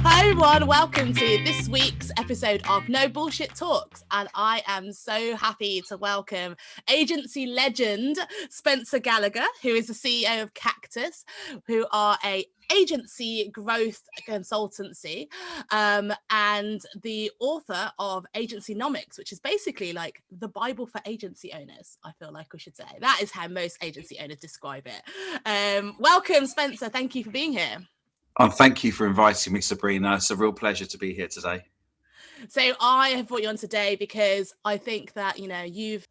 Hi everyone, welcome to this week's episode of No Bullshit Talks, and I am so happy to welcome agency legend Spencer Gallagher, who is the CEO of Cactus, who are a agency growth consultancy, and the author of Agencynomics, which is basically like the Bible for agency owners. I feel like we should say that is how most agency owners describe it. Welcome, Spencer. Thank you for being here. Thank you for inviting me, Sabrina. It's a real pleasure to be here today. So I have brought you on today because I think that, you've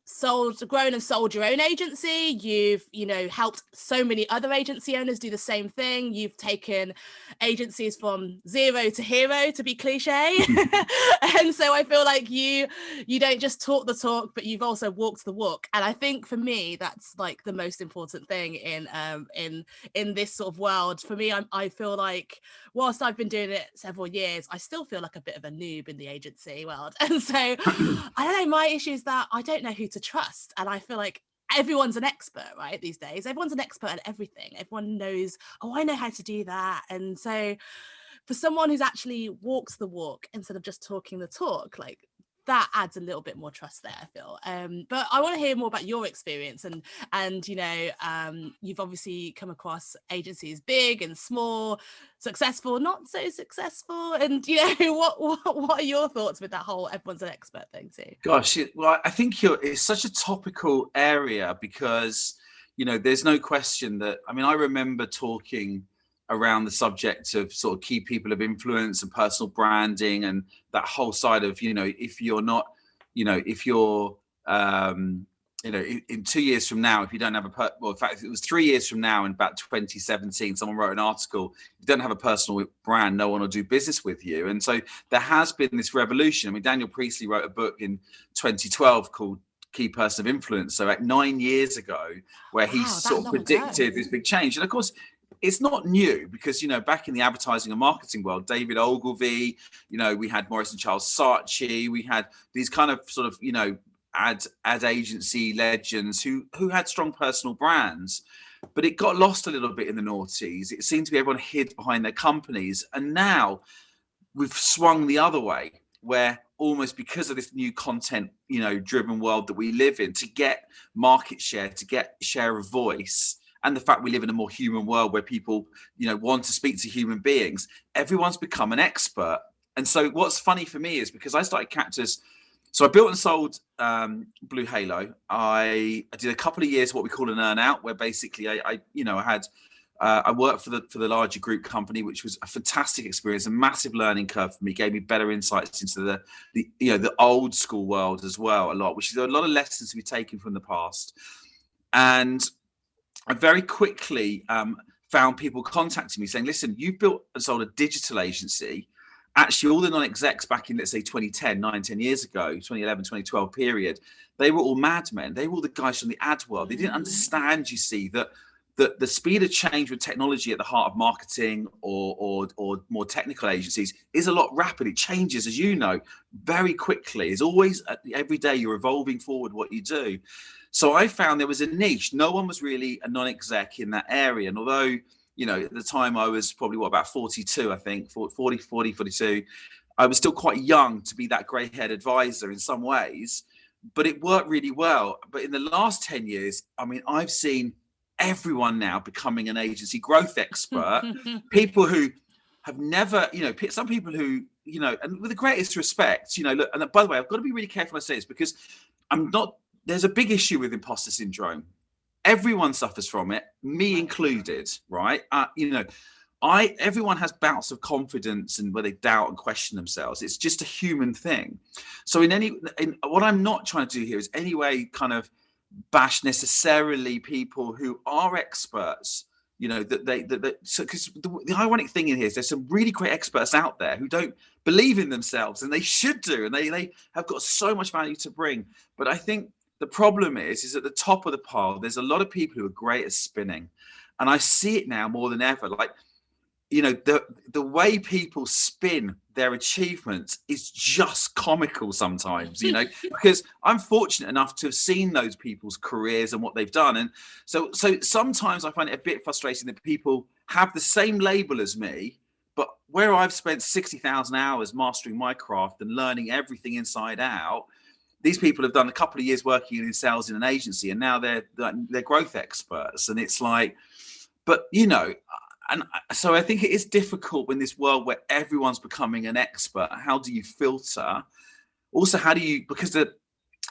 grown and sold your own agency. You've, helped so many other agency owners do the same thing. You've taken agencies from zero to hero, to be cliche. And so I feel like you don't just talk the talk, but you've also walked the walk. And I think for me, that's like the most important thing in this sort of world. For me, I feel like whilst I've been doing it several years, I still feel like a bit of a noob in the agency world. And so I don't know, my issue is that I don't know who to trust. And I feel like everyone's an expert, right? These days, everyone's an expert at everything. Everyone knows, oh, I know how to do that. And so for someone who's actually walks the walk instead of just talking the talk, like that adds a little bit more trust there, I feel. But I want to hear more about your experience and you've obviously come across agencies big and small, successful, not so successful, and what are your thoughts with that whole everyone's an expert thing too? Gosh, well, I think it's such a topical area because there's no question that I remember talking around the subject of sort of key people of influence and personal branding and that whole side of if you're not if you're in 2 years from now, if you don't have in fact, it was 3 years from now in about 2017, someone wrote an article, if you don't have a personal brand, no one will do business with you. And so there has been this revolution. Daniel Priestley wrote a book in 2012 called Key Person of Influence. So like 9 years ago, where he sort of predicted this big change. And of course, it's not new because, back in the advertising and marketing world, David Ogilvy, we had Morris and Charles Saatchi, we had these kind of sort of, ad agency legends who had strong personal brands, but it got lost a little bit in the noughties. It seemed to be everyone hid behind their companies. And now we've swung the other way, where almost because of this new content, driven world that we live in, to get market share, to get share of voice, and the fact we live in a more human world where people, want to speak to human beings, everyone's become an expert. And so what's funny for me is because I started Cactus, so I built and sold Blue Halo. I did a couple of years what we call an earn out, where basically I worked for the larger group company, which was a fantastic experience, a massive learning curve for me, gave me better insights into the old school world as well, a lot, which is a lot of lessons to be taken from the past. And I very quickly found people contacting me saying, listen, you've built and sold a digital agency. Actually, all the non-execs back in, let's say, 2010, 10 years ago, 2011, 2012 period, they were all madmen. They were all the guys from the ad world. They didn't understand, you see, that the speed of change with technology at the heart of marketing or more technical agencies is a lot rapid. It changes, as you know, very quickly. It's always, every day you're evolving forward what you do. So I found there was a niche. No one was really a non-exec in that area. And although, at the time I was probably about 42, I think, 42, I was still quite young to be that grey-haired advisor in some ways, but it worked really well. But in the last 10 years, I've seen everyone now becoming an agency growth expert, people who have never, some people who, and with the greatest respect, look, and by the way, I've got to be really careful when I say this because there's a big issue with imposter syndrome. Everyone suffers from it, me included, right? Everyone has bouts of confidence and where they doubt and question themselves. It's just a human thing. So what I'm not trying to do here is any way kind of bash necessarily people who are experts, because the ironic thing in here is there's some really great experts out there who don't believe in themselves, and they should do, and they have got so much value to bring. But I think the problem is at the top of the pile, there's a lot of people who are great at spinning. And I see it now more than ever. Like, the way people spin their achievements is just comical sometimes, because I'm fortunate enough to have seen those people's careers and what they've done. And so sometimes I find it a bit frustrating that people have the same label as me, But where I've spent 60,000 hours mastering my craft and learning everything inside out, these people have done a couple of years working in sales in an agency, and now they're growth experts. And it's like, but and so I think it is difficult in this world where everyone's becoming an expert. How do you filter? Also, how do you, because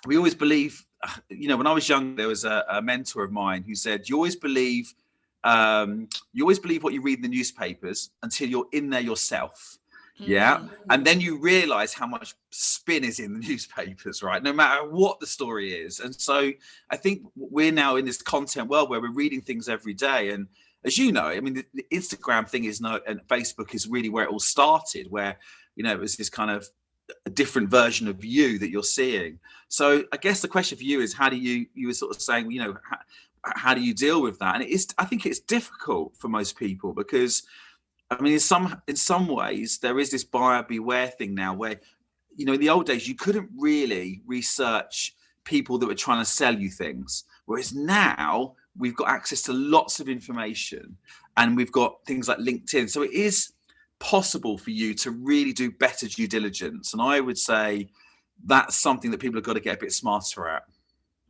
we always believe, when I was young, there was a mentor of mine who said, you always believe what you read in the newspapers until you're in there yourself. Yeah. And then you realize how much spin is in the newspapers, right? No matter what the story is. And so I think we're now in this content world where we're reading things every day. And as you know, I mean, the Instagram thing and Facebook is really where it all started, where, it was this kind of a different version of you that you're seeing. So I guess the question for you is, how do you were sort of saying, how do you deal with that? And I think it's difficult for most people because, I mean, in some ways, there is this buyer beware thing now where, in the old days, you couldn't really research people that were trying to sell you things. Whereas now we've got access to lots of information and we've got things like LinkedIn. So it is possible for you to really do better due diligence. And I would say that's something that people have got to get a bit smarter at.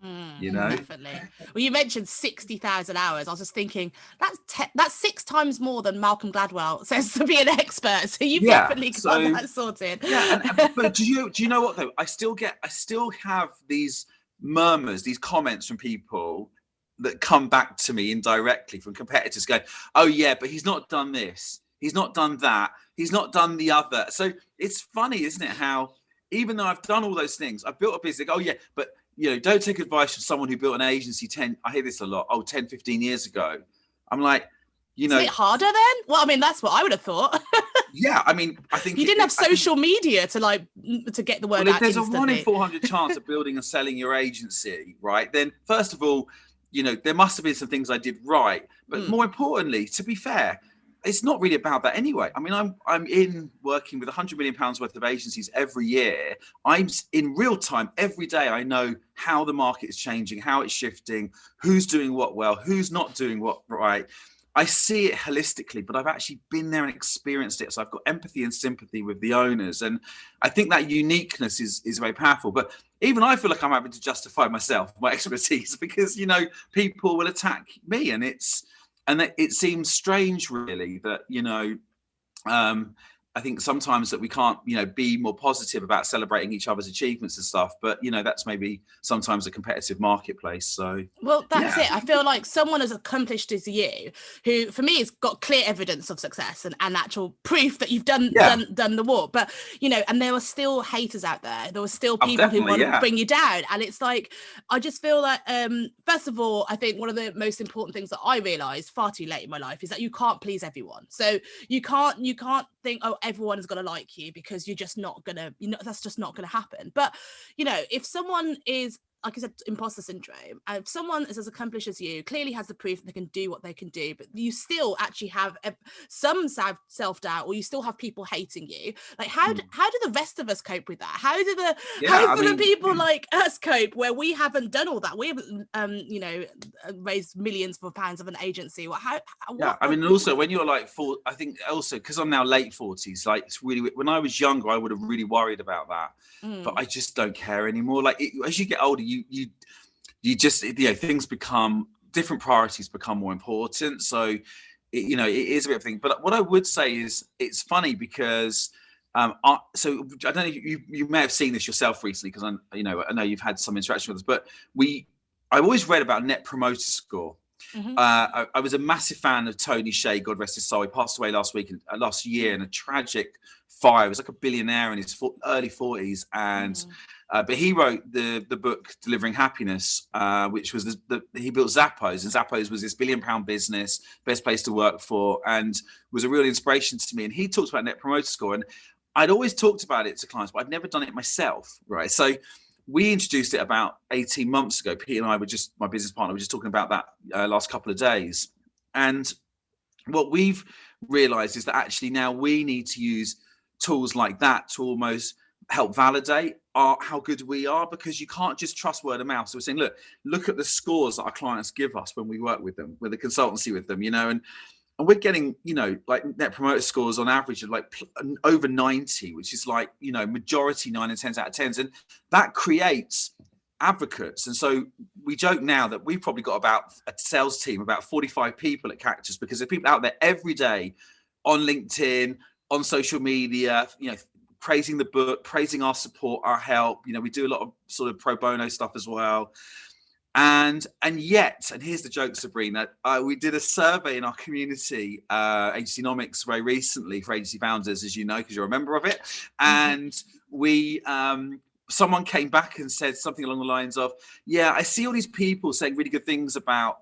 Definitely. Well, you mentioned 60,000 hours. I was just thinking that's 6 times more than Malcolm Gladwell says to be an expert. So you've definitely got that sorted. Yeah, but do you know what though? I still have these murmurs, these comments from people that come back to me indirectly from competitors going, oh yeah, but he's not done this, he's not done that, he's not done the other. So it's funny, isn't it, how even though I've done all those things, I've built a business, oh yeah, but don't take advice from someone who built an agency I hear this a lot, 10, 15 years ago. I'm like, Is it harder then? Well, I mean, that's what I would have thought. Yeah, I mean, I think you didn't have social media to get the word out. If there's instantly a 1 in 400 chance of building and selling your agency, right, then first of all, there must have been some things I did right. But more importantly, to be fair, it's not really about that anyway. I mean, I'm in working with £100 million worth of agencies every year. I'm in real time every day. I know how the market is changing, how it's shifting, who's doing what well, who's not doing what right. I see it holistically, but I've actually been there and experienced it. So I've got empathy and sympathy with the owners. And I think that uniqueness is very powerful. But even I feel like I'm having to justify myself, my expertise, because, people will attack me. And it seems strange, really, that, I think sometimes that we can't, be more positive about celebrating each other's achievements and stuff. But, that's maybe sometimes a competitive marketplace. So, well, that's it. I feel like someone as accomplished as you, who for me has got clear evidence of success and actual proof that you've done the walk. But, and there are still haters out there. There are still people who want to bring you down. And it's like, I just feel like, first of all, I think one of the most important things that I realized far too late in my life is that you can't please everyone. So you can't think, oh, everyone is going to like you, because you're just not going to, that's just not going to happen. But, if someone is, like I said, imposter syndrome, and if someone is as accomplished as you, clearly has the proof that they can do what they can do, but you still actually have some self-doubt, or you still have people hating you, like how do the rest of us cope with that? How do the people like us cope, where we haven't done all that? We haven't raised millions of pounds of an agency. Also when you're like I think also because I'm now late 40s, like it's really, when I was younger I would have really worried about that, but I just don't care anymore. Like as you get older, you just, things become different, priorities become more important. So it is a bit of a thing. But what I would say is, it's funny because I don't know if you may have seen this yourself recently, because I know you've had some interaction with us, but I've always read about Net Promoter Score. I was a massive fan of Tony Hsieh, God rest his soul. He passed away last year in a tragic fire. He was like a billionaire in his early 40s, and but he wrote the book Delivering Happiness, which was he built Zappos, and Zappos was this £1 billion business, best place to work for, and was a real inspiration to me. And he talks about Net Promoter Score, and I'd always talked about it to clients, but I'd never done it myself, right? So we introduced it about 18 months ago. Pete and I my business partner, were just talking about that last couple of days. And what we've realized is that actually now we need to use tools like that to almost help validate how good we are, because you can't just trust word of mouth. So we're saying, look at the scores that our clients give us when we work with them, with the consultancy with them, and and we're getting, you know, like net promoter scores on average of like over 90, which is like, you know, majority 9 and 10s out of 10s. And that creates advocates. And so we joke now that we've probably got about a sales team, about 45 people at Cactus, because there's people out there every day on LinkedIn, on social media, you know, praising the book, praising our support, our help. You know, we do a lot of sort of pro bono stuff as well. And yet, and here's the joke, Sabrina, we did a survey in our community, Agencynomics, very recently for agency founders, as you know, because you're a member of it. And we, someone came back and said something along the lines of, yeah, I see all these people saying really good things about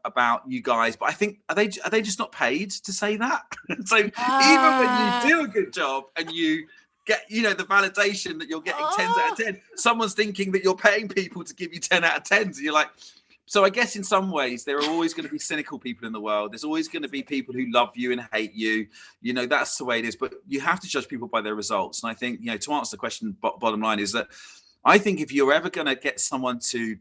you guys, but I think, are they just not paid to say that? So even when you do a good job and you get, you know, the validation that you're getting 10s out of 10, someone's thinking that you're paying people to give you 10 out of 10s, and you're like, so I guess in some ways there are always going to be cynical people in the world. There's always going to be people who love you and hate you. You know, that's the way it is. But you have to judge people by their results. And I think, you know, to answer the question, bottom line is that I think if you're ever going to get someone to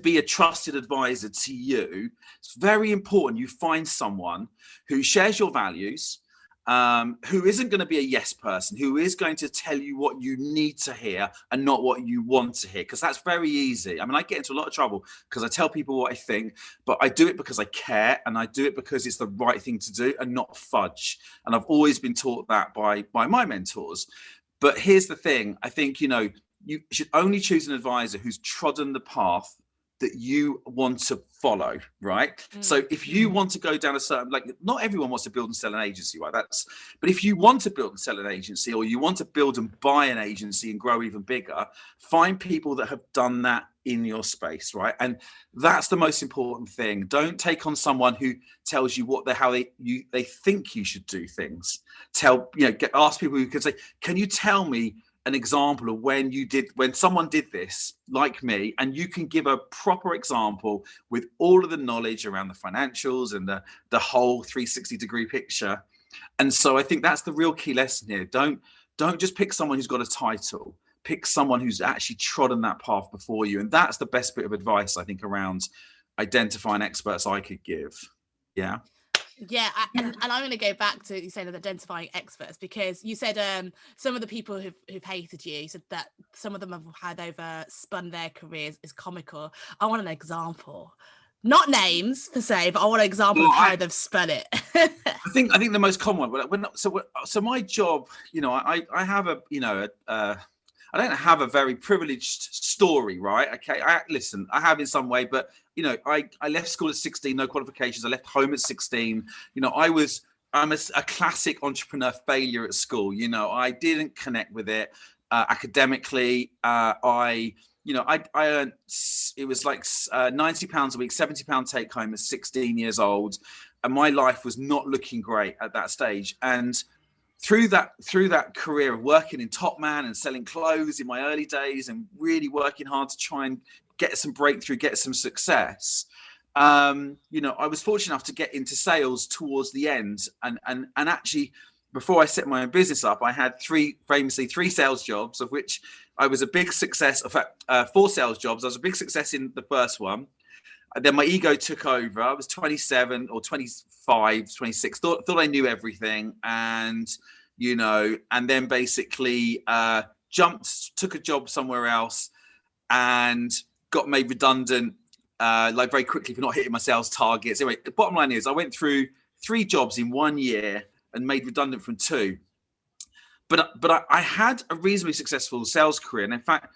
be a trusted advisor to you, it's very important you find someone who shares your values, who isn't going to be a yes person, who is going to tell you what you need to hear and not what you want to hear, because that's very easy. I mean, I get into a lot of trouble because I tell people what I think, but I do it because I care, and I do it because it's the right thing to do and not fudge. And I've always been taught that by my mentors. But here's the thing. I think, you know, you should only choose an advisor who's trodden the path that you want to follow, right? So if you want to go down a certain, like, not everyone wants to build and sell an agency, right? But if you want to build and sell an agency, or you want to build and buy an agency and grow even bigger, find people that have done that in your space, right? And that's the most important thing. Don't take on someone who tells you how they think you should do things. Ask people who can say, can you tell me an example of when someone did this like me, and you can give a proper example with all of the knowledge around the financials and the whole 360-degree picture. And so I think that's the real key lesson here. Don't just pick someone who's got a title. Pick someone who's actually trodden that path before you. And that's the best bit of advice, I think, around identifying experts I could give. Yeah. Yeah, and I'm going to go back to you saying identifying experts, because you said some of the people who've hated you said that some of them have had over spun their careers is comical. I want an example, not names per se, but I want an example of how they've spun it. I think the most common one. So my job, you know, I have a, you know, I don't have a very privileged story, right? Okay, I have in some way, but, you know, I left school at 16, no qualifications. I left home at 16. You know, I'm a classic entrepreneur failure at school. You know, I didn't connect with it academically. I earned, it was like £90 a week, £70 take home at 16 years old. And my life was not looking great at that stage. And through that career of working in Top Man and selling clothes in my early days and really working hard to try and get some breakthrough, get some success, you know, I was fortunate enough to get into sales towards the end. And actually, before I set my own business up, I had three sales jobs, of which I was a big success. In fact, 4 sales jobs. I was a big success in the first one. Then my ego took over. I was 27 or 25, 26, thought I knew everything. And, you know, and then basically took a job somewhere else and got made redundant like very quickly for not hitting my sales targets. Anyway, the bottom line is I went through 3 jobs in 1 year and made redundant from 2. But I had a reasonably successful sales career. And in fact,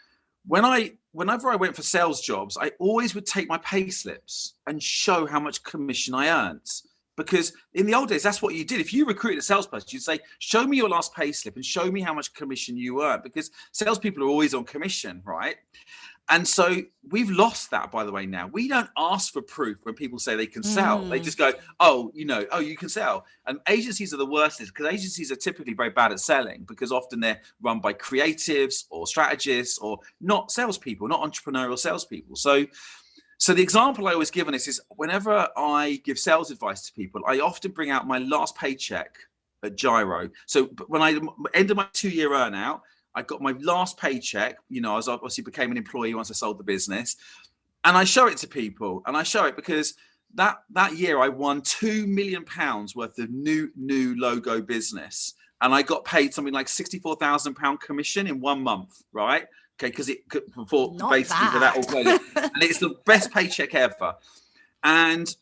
whenever I went for sales jobs, I always would take my pay slips and show how much commission I earned. Because in the old days, that's what you did. If you recruited a salesperson, you'd say, show me your last pay slip and show me how much commission you earned, because salespeople are always on commission, right? And so we've lost that, by the way, now. We don't ask for proof when people say they can sell. They just go, oh, you know, oh, you can sell. And agencies are the worst, because agencies are typically very bad at selling, because often they're run by creatives or strategists or not salespeople, not entrepreneurial salespeople. So the example I always give on this is whenever I give sales advice to people, I often bring out my last paycheck at Gyro. So when I ended my 2-year earn out, I got my last paycheck. You know, I obviously became an employee once I sold the business, and I show it to people. And I show it because that year I won £2 million worth of new logo business, and I got paid something like £64,000 commission in 1 month, right? Okay, because it could for that all closing, and it's the best paycheck ever, and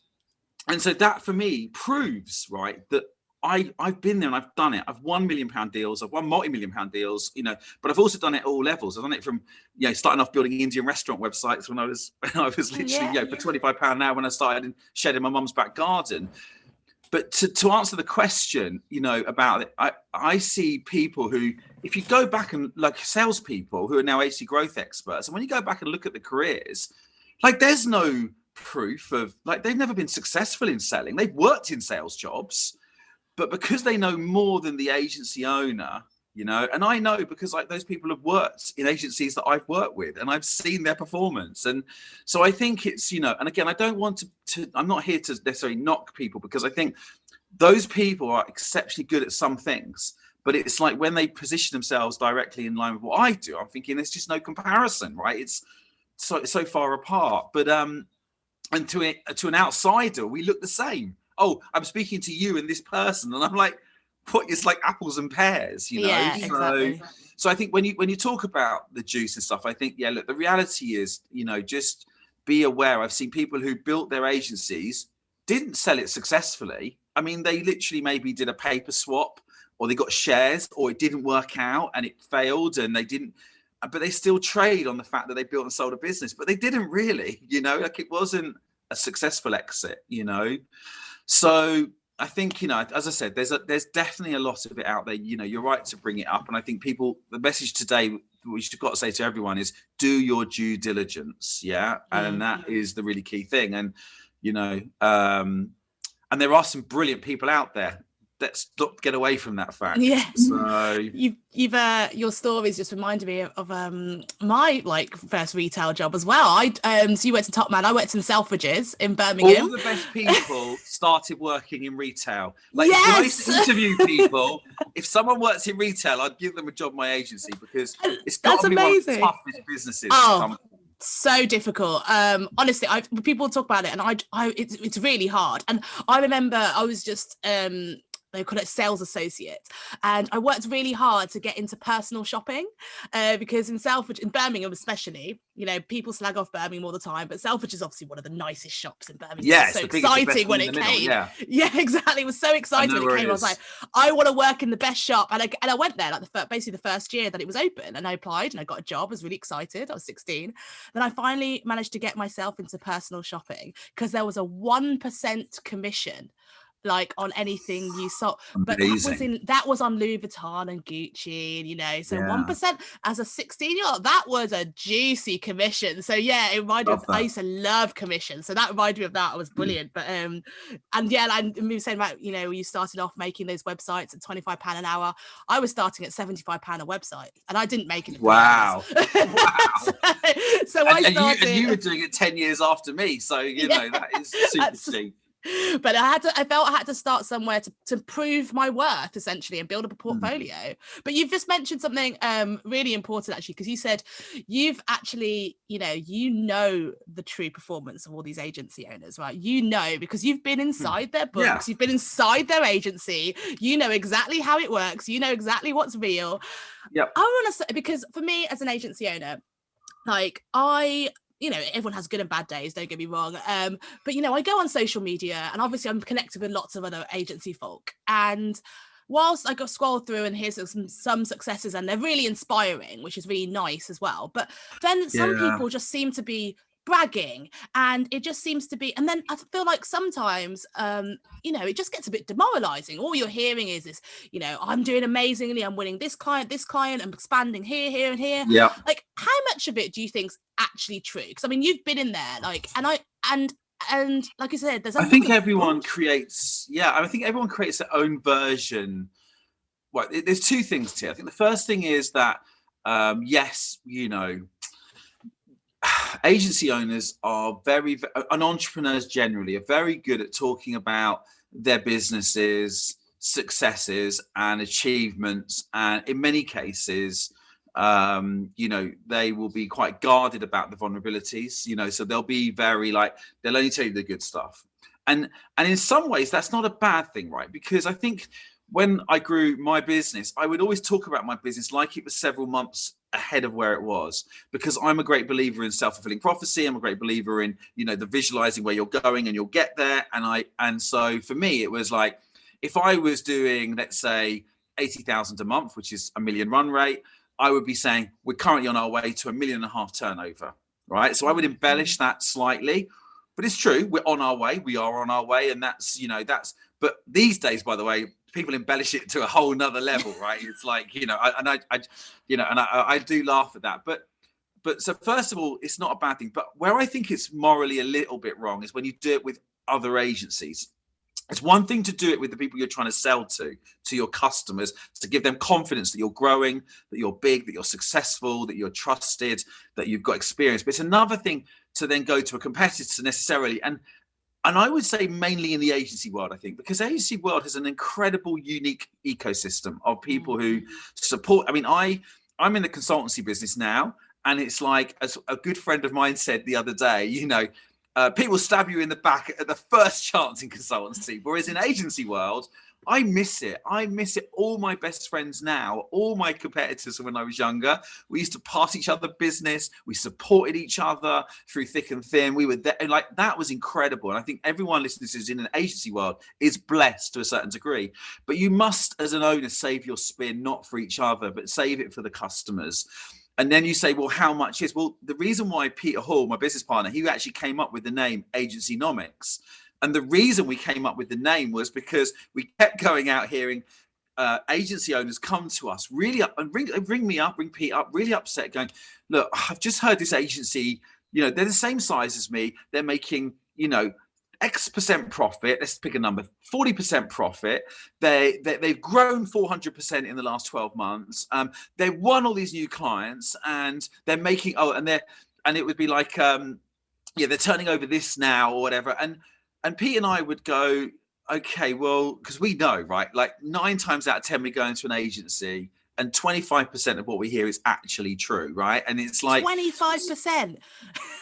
so that for me proves, right, that I've been there and I've done it. I've won £1 million deals, I've won multi-million pound deals, you know, but I've also done it at all levels. I've done it from, you know, starting off building Indian restaurant websites when I was literally, you know, for £25 an hour when I started shedding my mum's back garden. But to answer the question, you know, about it, I see people who, if you go back and like salespeople who are now agency growth experts, and when you go back and look at the careers, like there's no proof of, like, they've never been successful in selling. They've worked in sales jobs, but because they know more than the agency owner, you know, and I know because like those people have worked in agencies that I've worked with and I've seen their performance. And so I think it's, you know, and again, I don't want to I'm not here to necessarily knock people, because I think those people are exceptionally good at some things, but it's like when they position themselves directly in line with what I do, I'm thinking there's just no comparison, right? It's so far apart. But and to an outsider, we look the same. Oh, I'm speaking to you and this person, and I'm like, what? It's like apples and pears, you know. Yeah, exactly. So I think when you talk about the juice and stuff, I think, yeah, look, the reality is, you know, just be aware. I've seen people who built their agencies, didn't sell it successfully. I mean, they literally maybe did a paper swap, or they got shares, or it didn't work out and it failed, and they didn't, but they still trade on the fact that they built and sold a business, but they didn't really, you know, like it wasn't a successful exit, you know. So I think, you know, as I said, there's definitely a lot of it out there. You know, you're right to bring it up. And I think people, the message today, which you've got to say to everyone is do your due diligence. Yeah. And that is the really key thing. And, you know, and there are some brilliant people out there. Let's not get away from that fact. Yeah. So you've your stories just reminded me of my like first retail job as well. So you worked in Top Man, I worked in Selfridges in Birmingham. All the best people started working in retail. Like, yes! When I used to interview people, if someone works in retail, I'd give them a job in my agency, because it's got to be one of the toughest businesses. So difficult. Honestly, people talk about it, and it's really hard. And I remember I was just they call it sales associate, and I worked really hard to get into personal shopping, because in Selfridges, in Birmingham especially, you know, people slag off Birmingham all the time, but Selfridges is obviously one of the nicest shops in Birmingham. Yeah, it was so exciting when it came. Yeah, exactly. It was so exciting when it came. I was like, I want to work in the best shop, and I went there like basically the first year that it was open, and I applied and I got a job. I was really excited. I was 16. Then I finally managed to get myself into personal shopping, because there was a 1% commission, like on anything you saw, but that was on Louis Vuitton and Gucci, you know, so 1% as a 16-year-old, that was a juicy commission. So yeah, it reminded me of, I used to love commission, so that reminded me of that. It was brilliant. But and yeah, and we were saying about, you know, you started off making those websites at £25 an hour. I was starting at £75 a website, and I didn't make it. Wow. so I started, and you were doing it 10 years after me, so you know, that is super cheap. But I felt I had to start somewhere to prove my worth, essentially, and build up a portfolio. But you've just mentioned something really important, actually, because you said you've actually, you know the true performance of all these agency owners, right? You know, because you've been inside their books, you've been inside their agency, you know exactly how it works, you know exactly what's real. Yep. I want to say, because for me as an agency owner, like you know, everyone has good and bad days, don't get me wrong. But, you know, I go on social media, and obviously I'm connected with lots of other agency folk. And whilst I got scroll through and here's some successes, and they're really inspiring, which is really nice as well. But then some people just seem to be bragging, and it just seems to be, and then I feel like sometimes you know, it just gets a bit demoralizing. All you're hearing is this, you know, I'm doing amazingly, I'm winning this client, I'm expanding here and here. Yeah. Like, how much of it do you think's actually true? Because I mean, you've been in there, like, and like you said, I think everyone creates their own version. Well, there's two things here. I think the first thing is that yes, you know, agency owners are and entrepreneurs generally are very good at talking about their businesses, successes and achievements, and in many cases you know, they will be quite guarded about the vulnerabilities, you know, so they'll be very like, they'll only tell you the good stuff. And in some ways, that's not a bad thing, right? Because I think when I grew my business, I would always talk about my business like it was several months ahead of where it was, because I'm a great believer in self-fulfilling prophecy. I'm a great believer in, the visualizing where you're going and you'll get there. And so for me, it was like, if I was doing, let's say, 80,000 a month, which is $1 million run rate, I would be saying we're currently on our way to $1.5 million turnover, right? So I would embellish that slightly, but it's true. We're on our way. We are on our way. And that's, but these days, by the way, people embellish it to a whole nother level, right? It's like, I do laugh at that. But so first of all, it's not a bad thing. But where I think it's morally a little bit wrong is when you do it with other agencies. It's one thing to do it with the people you're trying to sell to your customers, to give them confidence that you're growing, that you're big, that you're successful, that you're trusted, that you've got experience. But it's another thing to then go to a competitor necessarily. And I would say mainly in the agency world, I think, because the agency world has an incredible, unique ecosystem of people who support. I mean, I'm in the consultancy business now, and it's like, as a good friend of mine said the other day, people stab you in the back at the first chance in consultancy, whereas in agency world, I miss it. I miss it. All my best friends now, all my competitors when I was younger, we used to pass each other business. We supported each other through thick and thin. We were there, and like that was incredible. And I think everyone listening to this in an agency world is blessed to a certain degree. But you must, as an owner, save your spin, not for each other, but save it for the customers. And then you say, well, how much is? Well, the reason why Peter Hall, my business partner, he actually came up with the name Agencynomics. And the reason we came up with the name was because we kept going out hearing agency owners come to us really up and ring me up, ring Pete up, really upset, going, look, I've just heard this agency, they're the same size as me. They're making, X percent profit. Let's pick a number, 40% profit. They've grown 400% in the last 12 months. They've won all these new clients, and they're making, and it would be like, they're turning over this now or whatever. And Pete and I would go, okay, well, because we know, right? Like 9 times out of 10, we go into an agency and 25% of what we hear is actually true, right? And it's like 25%.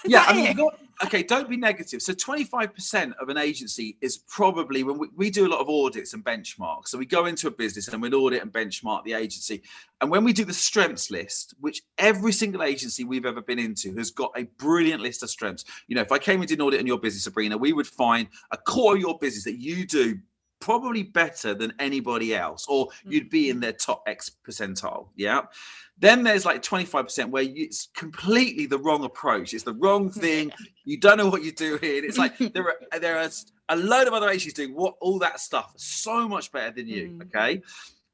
Yeah, I mean, okay, don't be negative. So 25% of an agency is probably, when we do a lot of audits and benchmarks. So we go into a business and we'd audit and benchmark the agency. And when we do the strengths list, which every single agency we've ever been into has got a brilliant list of strengths. If I came and did an audit in your business, Sabrina, we would find a core of your business that you do probably better than anybody else, or you'd be in their top X percentile. Yeah. Then there's like 25% where it's completely the wrong approach. It's the wrong thing. You don't know what you're doing. It's like there are a load of other agencies doing all that stuff so much better than you. Okay.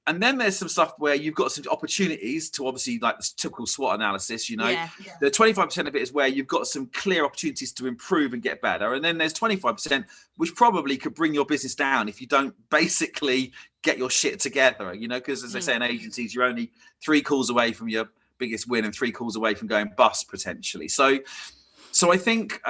And then there's some stuff where you've got some opportunities to, obviously, like the typical SWOT analysis, The 25% of it is where you've got some clear opportunities to improve and get better. And then there's 25%, which probably could bring your business down if you don't basically get your shit together, because as they say in agencies, you're only 3 calls away from your biggest win and 3 calls away from going bust potentially. So I think,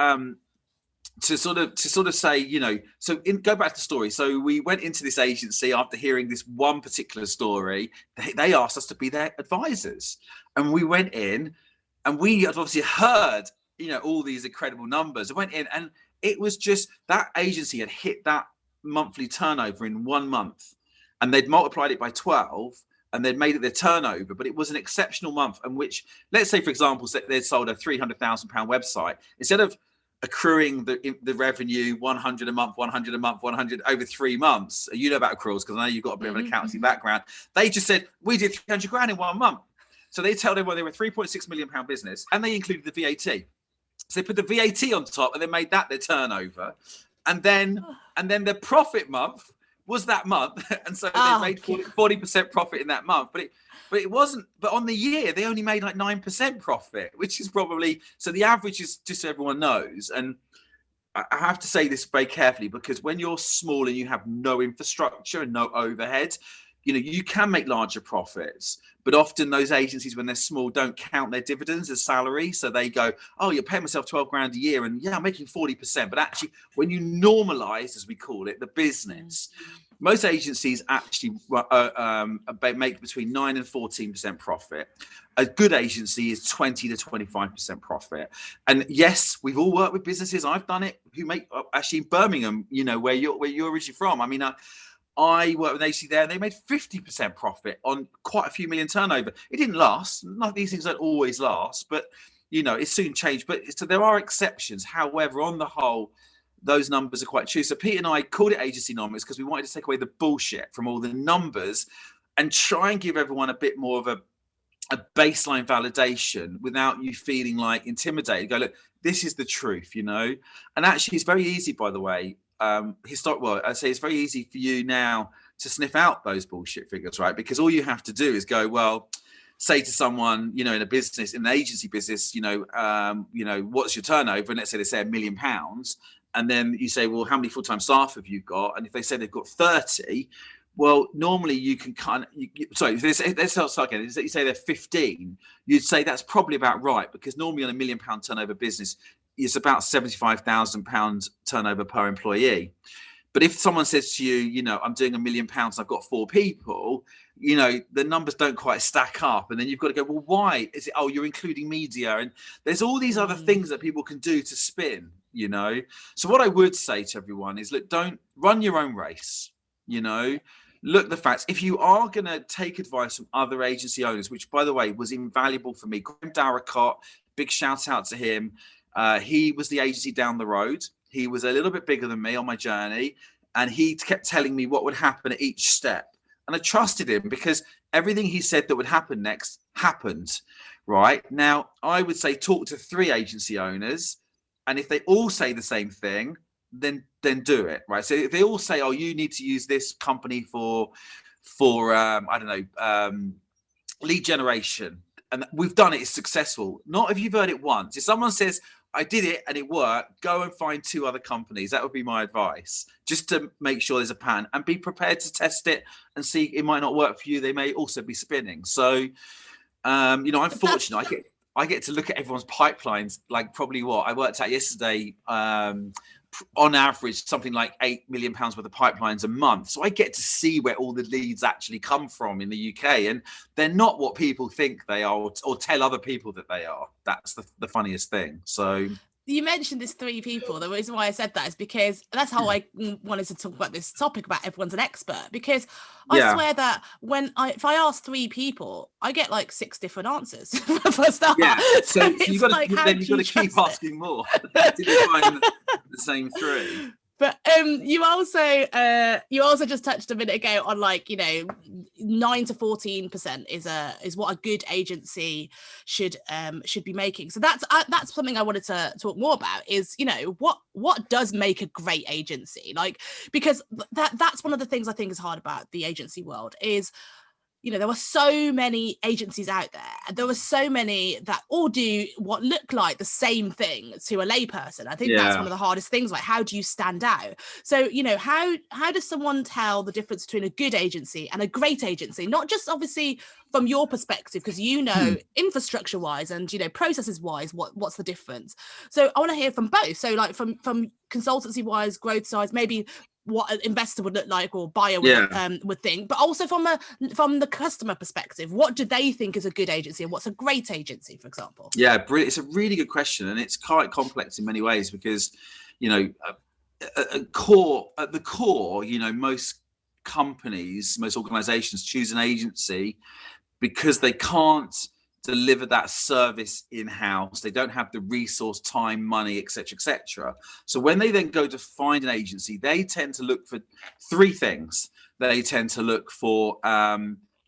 to sort of say, go back to the story. So we went into this agency after hearing this one particular story. They asked us to be their advisors, and we went in, and we had obviously heard, all these incredible numbers. I went in, and it was just that agency had hit that monthly turnover in 1 month, and they'd multiplied it by 12. And they'd made it their turnover, but it was an exceptional month in which, let's say, for example, they'd sold a £300,000 website. Instead of accruing the revenue 100 a month, 100 a month, 100 over 3 months. You know about accruals because I know you've got a bit of an accountancy background. They just said, we did 300 grand in 1 month. So they told everyone they were a £3.6 million business, and they included the VAT. So they put the VAT on top, and they made that their turnover. And then the profit month was that month. And so they made 40% profit in that month. But it wasn't, but on the year, they only made like 9% profit, which is probably, so the average is, just so everyone knows. And I have to say this very carefully, because when you're small and you have no infrastructure and no overhead, you can make larger profits. But often those agencies, when they're small, don't count their dividends as salary. So they go, oh, you're paying myself 12 grand a year, and yeah, I'm making 40%. But actually, when you normalize, as we call it, the business, Most agencies actually make between 9 and 14% profit. A good agency is 20 to 25% profit. And yes, we've all worked with businesses. I've done it who make actually in Birmingham, where you're originally from. I mean, I worked with an agency there and they made 50% profit on quite a few million turnover. It didn't last. These things don't always last, but it soon changed. But so there are exceptions. However, on the whole, those numbers are quite true. So Pete and I called it agencynomics because we wanted to take away the bullshit from all the numbers and try and give everyone a bit more of a baseline validation without you feeling like intimidated. Go, look, this is the truth, And actually, it's very easy, by the way. I'd say it's very easy for you now to sniff out those bullshit figures, right? Because all you have to do is go, well, say to someone, in a business, in an agency business, what's your turnover? And let's say they say £1 million. And then you say, well, how many full-time staff have you got? And if they say they've got 30, well, normally you can let's start again. You say they're 15, you'd say that's probably about right, because normally on £1 million turnover business, it's about £75,000 turnover per employee. But if someone says to you, I'm doing £1 million, I've got 4 people, the numbers don't quite stack up. And then you've got to go, well, why is it? Oh, you're including media. And there's all these other things that people can do to spin, So what I would say to everyone is, look, don't run your own race, Look the facts. If you are going to take advice from other agency owners, which, by the way, was invaluable for me, Graham Darracott, big shout out to him. He was the agency down the road. He was a little bit bigger than me on my journey, and he kept telling me what would happen at each step. And I trusted him because everything he said that would happen next happened. Right now, I would say talk to 3 agency owners, and if they all say the same thing, then do it. Right. So if they all say, oh, you need to use this company for lead generation, and we've done it, it's successful. Not if you've heard it once. If someone says, I did it and it worked, go and find 2 other companies. That would be my advice, just to make sure there's a pattern, and be prepared to test it and see. It might not work for you. They may also be spinning. So, I'm fortunate. I get to look at everyone's pipelines. Like probably what I worked out yesterday, on average, something like £8 million worth of pipelines a month. So I get to see where all the leads actually come from in the UK, and they're not what people think they are, or tell other people that they are. That's the funniest thing. So you mentioned this 3 people. The reason why I said that is because that's how I wanted to talk about this topic about everyone's an expert, because I swear that if I ask 3 people, I get like 6 different answers for a start. Yeah. So you've got to keep asking more till you find the same 3. But you also just touched a minute ago on 9 to 14% is what a good agency should be making. So that's something I wanted to talk more about. Is what does make a great agency? Because that's one of the things I think is hard about the agency world is, there are so many agencies out there, and there are so many that all do what look like the same thing to a layperson. I think that's one of the hardest things. Like, how do you stand out? So, how does someone tell the difference between a good agency and a great agency? Not just obviously from your perspective, because infrastructure wise and processes wise, what's the difference? So I want to hear from both. So like from consultancy wise, growth size, maybe what an investor would look like or buyer would think, but also from the customer perspective, what do they think is a good agency and what's a great agency, for example? Yeah, it's a really good question, and it's quite complex in many ways because at the core, most companies, most organizations choose an agency because they can't deliver that service in-house. They don't have the resource, time, money, etc. So when they then go to find an agency, they tend to look for 3 things. They tend to look for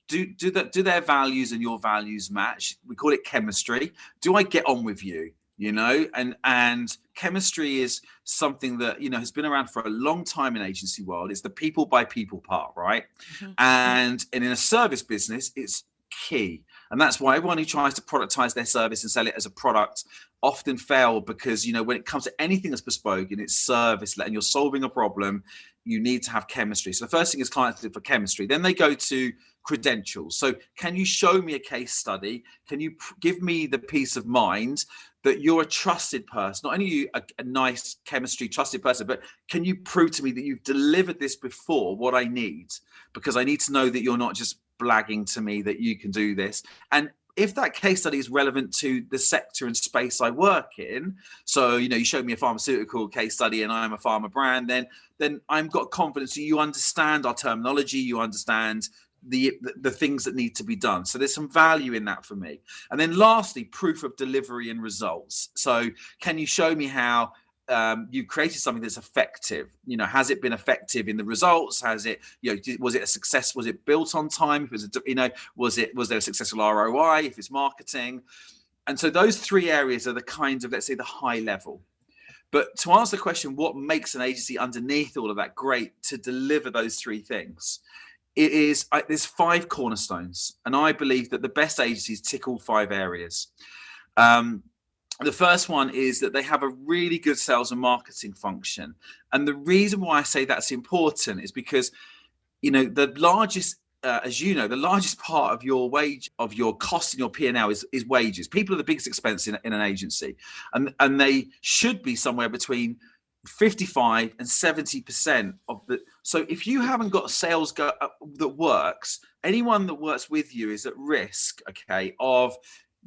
do their values and your values match? We call it chemistry. Do I get on with you? And chemistry is something that has been around for a long time in agency world. It's the people by people part, right? Mm-hmm. And in a service business, it's key. And that's why everyone who tries to productize their service and sell it as a product often fail, because when it comes to anything that's bespoke and it's service and you're solving a problem, you need to have chemistry. So the first thing is clients look for chemistry. Then they go to credentials. So can you show me a case study? Can you give me the peace of mind that you're a trusted person. Not only are you a nice chemistry trusted person, but can you prove to me that you've delivered this before, what I need? Because I need to know that you're not just blagging to me that you can do this. And if that case study is relevant to the sector and space I work in, so, you know, you showed me a pharmaceutical case study and I'm a pharma brand, then I've got confidence that you understand our terminology, you understand the things that need to be done. So there's some value in that for me. And then lastly, proof of delivery and results. So can you show me how you've created something that's effective? You know, has it been effective in the results? Has it, you know, was it a success? Was it built on time? If it was, you know, was there a successful ROI? If it's marketing. And so those three areas are the kinds of, let's say, the high level. But to answer the question, what makes an agency underneath all of that great to deliver those three things? It is, there's 5 cornerstones. And I believe that the best agencies tick all 5 areas. The first one is that they have a really good sales and marketing function. And the reason why I say that's important is because, you know, the largest, as you know, the largest part of your wage, of your cost in your P&L is wages. People are the biggest expense in an agency. And they should be somewhere between 55 and 70% of the. So if you haven't got sales that works, anyone that works with you is at risk, okay, of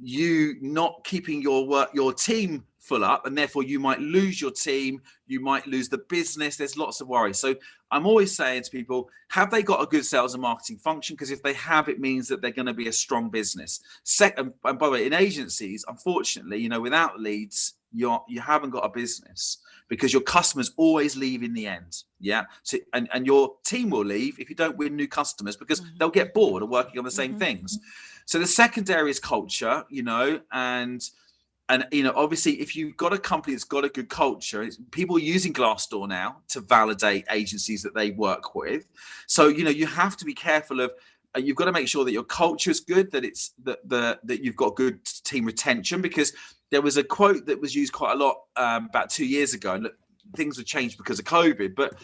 you not keeping your team full up, and therefore you might lose your team, you might lose the business. There's lots of worries. So I'm always saying to people, have they got a good sales and marketing function? Because if they have, it means that they're going to be a strong business. Second, and by the way, in agencies, unfortunately, you know, without leads, you haven't got a business, because your customers always leave in the end. Yeah. So and your team will leave if you don't win new customers, because they'll get bored of working on the same things. So the second area is culture, you know, and you know, obviously, if you've got a company that's got a good culture, people are using Glassdoor now to validate agencies that they work with. So, you know, you have to be careful of. You've got to make sure that your culture is good, that it's that you've got good team retention, because there was a quote that was used quite a lot about 2 years ago, and things have changed because of COVID. But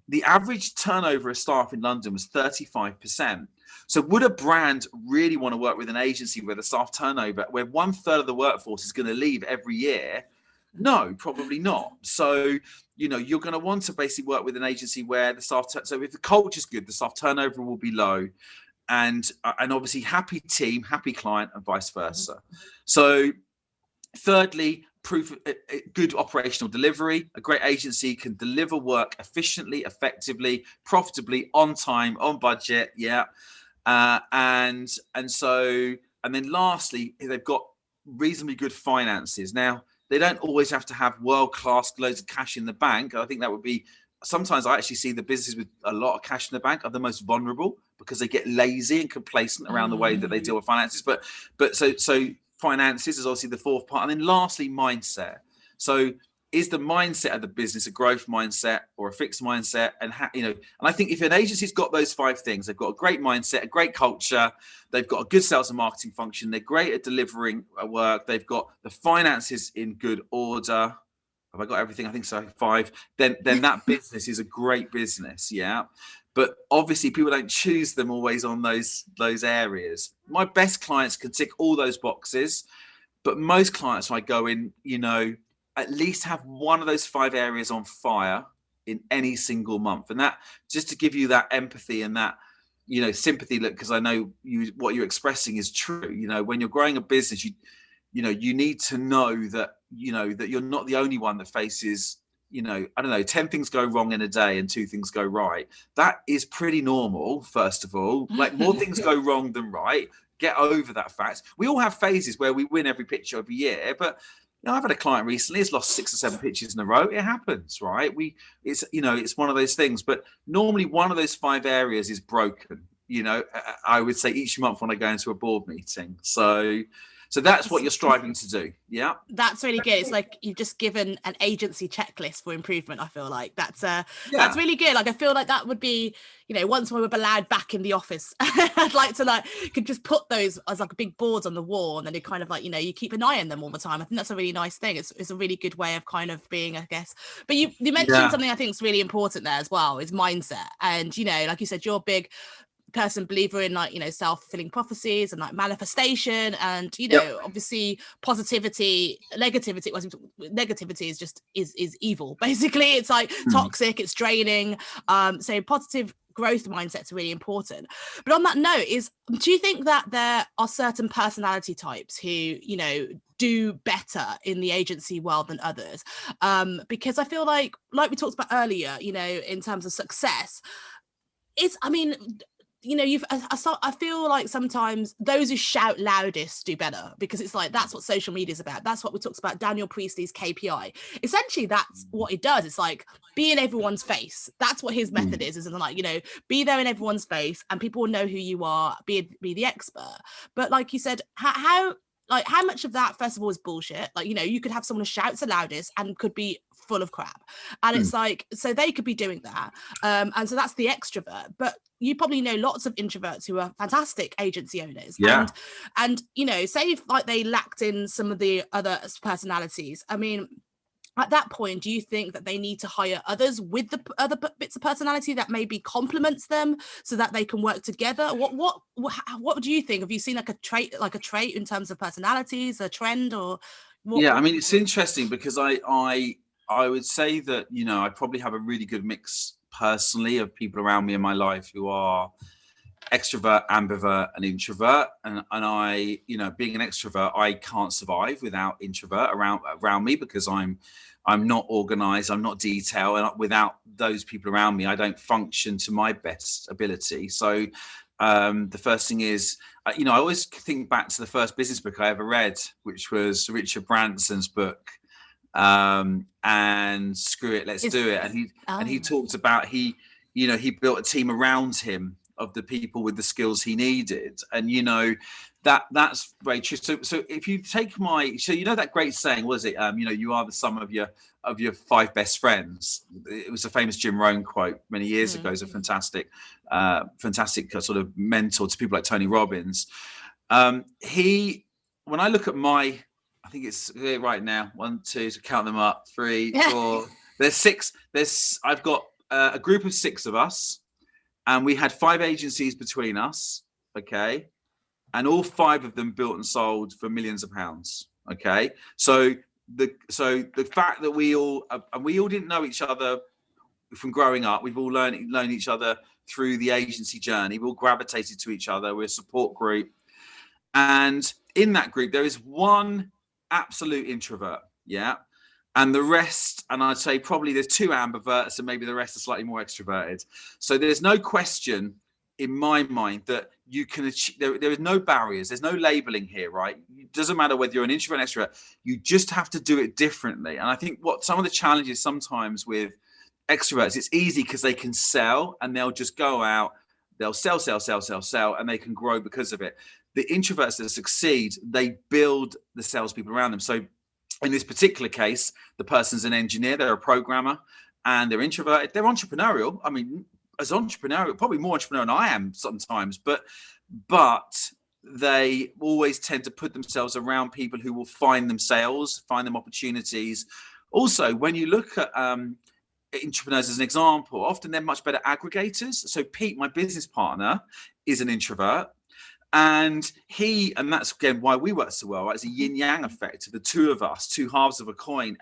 the average turnover of staff in London was 35%. So would a brand really want to work with an agency where the staff turnover, where 1/3 of the workforce is going to leave every year? No, probably not. So, you know, you're going to want to basically work with an agency where the staff, so if the culture is good, the staff turnover will be low, and obviously happy team, happy client, and vice versa. So thirdly, proof of good operational delivery. A great agency can deliver work efficiently, effectively, profitably, on time, on budget. Yeah. And then lastly, they've got reasonably good finances. Now, they don't always have to have world-class loads of cash in the bank. I think that would be, sometimes I actually see the businesses with a lot of cash in the bank are the most vulnerable, because they get lazy and complacent around the way that they deal with finances. But so finances is obviously the fourth part. And then lastly, mindset. So is the mindset of the business a growth mindset or a fixed mindset? And you know, and I think if an agency's got those 5 things, they've got a great mindset, a great culture, they've got a good sales and marketing function, they're great at delivering work, they've got the finances in good order. Have I got everything? I think so. 5. Then that business is a great business. Yeah. But obviously people don't choose them always on those areas. My best clients can tick all those boxes, but most clients I go in, you know, at least have one of those 5 areas on fire in any single month. And that, just to give you that empathy and that, you know, sympathy, look, because I know what you're expressing is true. You know, when you're growing a business, you know, you need to know that, you know, that you're not the only one that faces, you know, I don't know, 10 things go wrong in a day and 2 things go right. That is pretty normal, first of all. Like, more things go wrong than right. Get over that fact. We all have phases where we win every pitch every year, but you know, I've had a client recently has lost 6 or 7 pitches in a row. It happens, right? It's, you know, it's one of those things. But normally one of those 5 areas is broken. You know, I would say each month when I go into a board meeting. So that's what you're striving to do. Yeah. That's really good. It's like you've just given an agency checklist for improvement. I feel like that's really good. Like, I feel like that would be, you know, once we were allowed back in the office, I'd like to could just put those as like big boards on the wall, and then you kind of like, you know, you keep an eye on them all the time. I think that's a really nice thing. It's a really good way of kind of being, I guess. But you mentioned something I think is really important there as well, is mindset. And, you know, like you said, you're big person believer in like, you know, self-fulfilling prophecies and like manifestation, and you know, obviously positivity, negativity is just is evil. Basically, it's like toxic, it's draining. So positive growth mindsets are really important. But on that note, do you think that there are certain personality types who, you know, do better in the agency world than others? Because I feel like we talked about earlier, you know, in terms of success, I mean, you know, I feel like sometimes those who shout loudest do better, because it's like, that's what social media is about. That's what we talked about, Daniel Priestley's KPI. Essentially, that's what it does. It's like, be in everyone's face. That's what his method is like, you know, be there in everyone's face and people will know who you are, be the expert. But like you said, how much of that, first of all, is bullshit? Like, you know, you could have someone who shouts the loudest and could be full of crap. And it's like, so they could be doing that. And so that's the extrovert. But you probably know lots of introverts who are fantastic agency owners. Yeah. And you know, say if like they lacked in some of the other personalities, I mean, at that point, do you think that they need to hire others with the other bits of personality that maybe complements them so that they can work together? What do you think? Have you seen like a trait in terms of personalities, a trend, or what? Yeah, I mean, it's interesting because I would say that, you know, I probably have a really good mix personally of people around me in my life who are extrovert, ambivert, and introvert. And I, you know, being an extrovert, I can't survive without introvert around me, because I'm not organized, I'm not detailed, and without those people around me, I don't function to my best ability. So the first thing is, you know, I always think back to the first business book I ever read, which was Richard Branson's book, and Screw It, Let's Do It. And he talked about, he built a team around him of the people with the skills he needed. And, you know, that's very true. So if you take you know that great saying, was it, you know, you are the sum of your 5 best friends. It was a famous Jim Rohn quote many years ago. It's a fantastic sort of mentor to people like Tony Robbins. When I look at I think it's here right now, 1, 2, so count them up, 3, 4, there's 6. I've got a group of 6 of us, and we had 5 agencies between us. Okay. And all 5 of them built and sold for millions of pounds. Okay. So the fact that we all didn't know each other from growing up, we've all learned each other through the agency journey. We all gravitated to each other. We're a support group. And in that group, there is one absolute introvert. Yeah. And the rest, and I'd say probably there's 2 ambiverts, and maybe the rest are slightly more extroverted. So there's no question in my mind that you can achieve, there is no barriers, there's no labeling here, right? It doesn't matter whether you're an introvert or an extrovert, you just have to do it differently. And I think what some of the challenges sometimes with extroverts, it's easy because they can sell, and they'll just go out, they'll sell, and they can grow because of it. The introverts that succeed, they build the salespeople around them. So in this particular case, the person's an engineer, they're a programmer, and they're introverted. They're entrepreneurial. I mean, as entrepreneurial, probably more entrepreneurial than I am sometimes, but they always tend to put themselves around people who will find them sales, find them opportunities. Also, when you look at entrepreneurs as an example, often they're much better aggregators. So Pete, my business partner, is an introvert. And that's again why we work so well, right? It's a yin yang effect of the 2 of us, 2 halves of a coin.